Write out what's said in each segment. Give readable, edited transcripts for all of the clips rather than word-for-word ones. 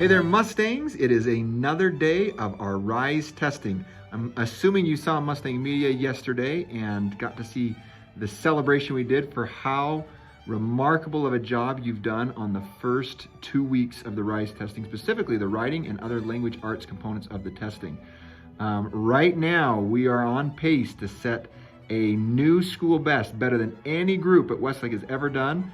Hey there, Mustangs. It is another day of our RISE testing. I'm assuming you saw Mustang Media yesterday and got to see the celebration we did for how remarkable of a job you've done on the first 2 weeks of the RISE testing, specifically the writing and other language arts components of the testing. Right now, we are on pace to set a new school best, better than any group at Westlake has ever done.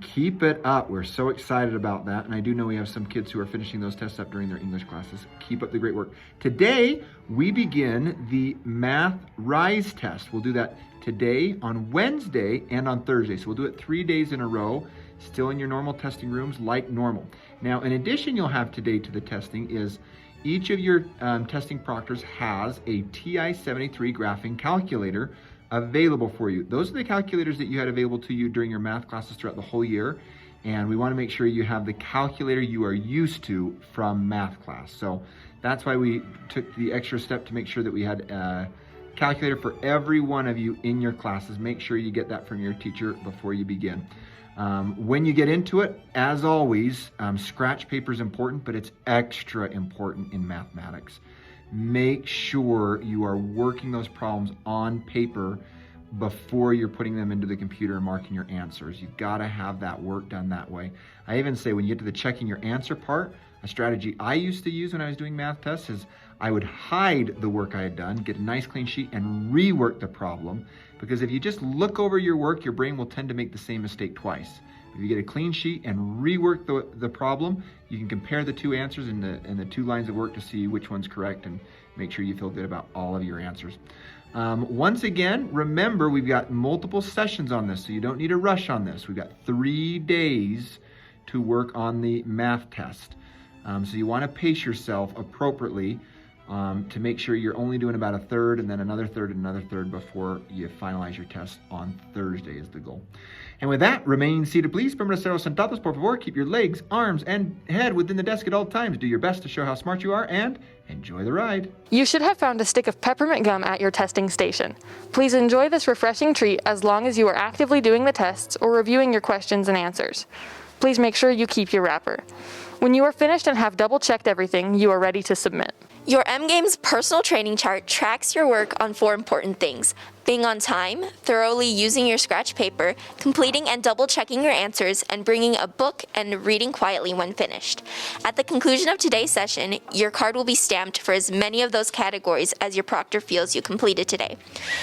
Keep it up. We're so excited about that. And I do know we have some kids who are finishing those tests up during their English classes. Keep up the great work. Today, we begin the Math RISE test. We'll do that today, on Wednesday, and on Thursday. So we'll do it 3 days in a row, still in your normal testing rooms like normal. Now, in addition, you'll have today to the testing is each of your testing proctors has a TI-73 graphing calculator available for you. Those are the calculators that you had available to you during your math classes throughout the whole year. And we want to make sure you have the calculator you are used to from math class. So that's why we took the extra step to make sure that we had a calculator for every one of you in your classes. Make sure you get that from your teacher before you begin. When you get into it, as always, scratch paper is important, but it's extra important in mathematics. Make sure you are working those problems on paper before you're putting them into the computer and marking your answers. You've got to have that work done that way. I even say when you get to the checking your answer part, a strategy I used to use when I was doing math tests is I would hide the work I had done, get a nice clean sheet, and rework the problem. Because if you just look over your work, your brain will tend to make the same mistake twice. If you get a clean sheet and rework the problem, you can compare the two answers in the 2 lines of work to see which one's correct and make sure you feel good about all of your answers. Once again, remember we've got multiple sessions on this, so you don't need to rush on this. We've got 3 days to work on the math test. So you want to pace yourself appropriately to make sure you're only doing about a third and then another third and another third before you finalize your test on Thursday is the goal. And with that, remain seated, please. Permanecero sentados, por favor. Keep your legs, arms, and head within the desk at all times. Do your best to show how smart you are and enjoy the ride. You should have found a stick of peppermint gum at your testing station. Please enjoy this refreshing treat as long as you are actively doing the tests or reviewing your questions and answers. Please make sure you keep your wrapper. When you are finished and have double-checked everything, you are ready to submit. Your MGames personal training chart tracks your work on 4 important things: being on time, thoroughly using your scratch paper, completing and double-checking your answers, and bringing a book and reading quietly when finished. At the conclusion of today's session, your card will be stamped for as many of those categories as your proctor feels you completed today.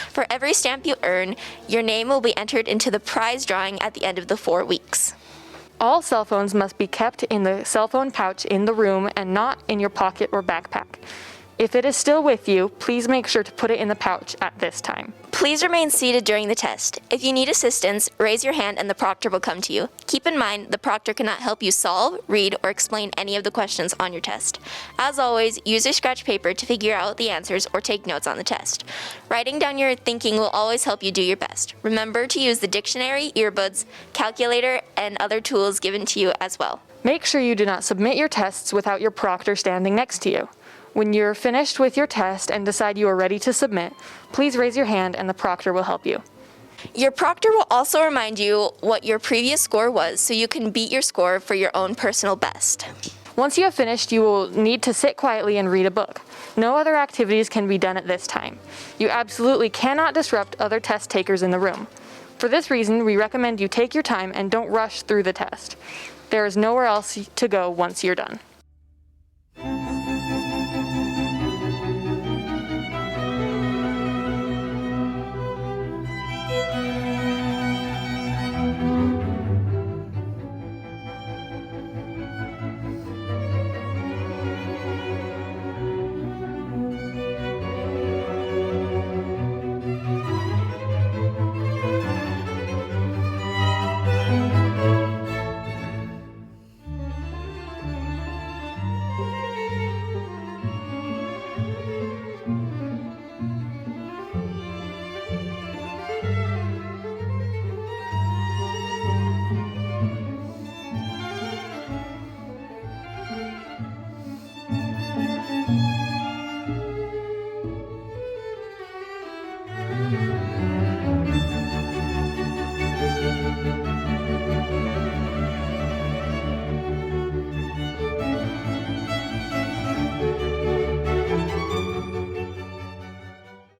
For every stamp you earn, your name will be entered into the prize drawing at the end of the 4 weeks. All cell phones must be kept in the cell phone pouch in the room and not in your pocket or backpack. If it is still with you, please make sure to put it in the pouch at this time. Please remain seated during the test. If you need assistance, raise your hand and the proctor will come to you. Keep in mind, the proctor cannot help you solve, read, or explain any of the questions on your test. As always, use your scratch paper to figure out the answers or take notes on the test. Writing down your thinking will always help you do your best. Remember to use the dictionary, earbuds, calculator, and other tools given to you as well. Make sure you do not submit your tests without your proctor standing next to you. When you're finished with your test and decide you are ready to submit, please raise your hand and the proctor will help you. Your proctor will also remind you what your previous score was so you can beat your score for your own personal best. Once you have finished, you will need to sit quietly and read a book. No other activities can be done at this time. You absolutely cannot disrupt other test takers in the room. For this reason, we recommend you take your time and don't rush through the test. There is nowhere else to go once you're done.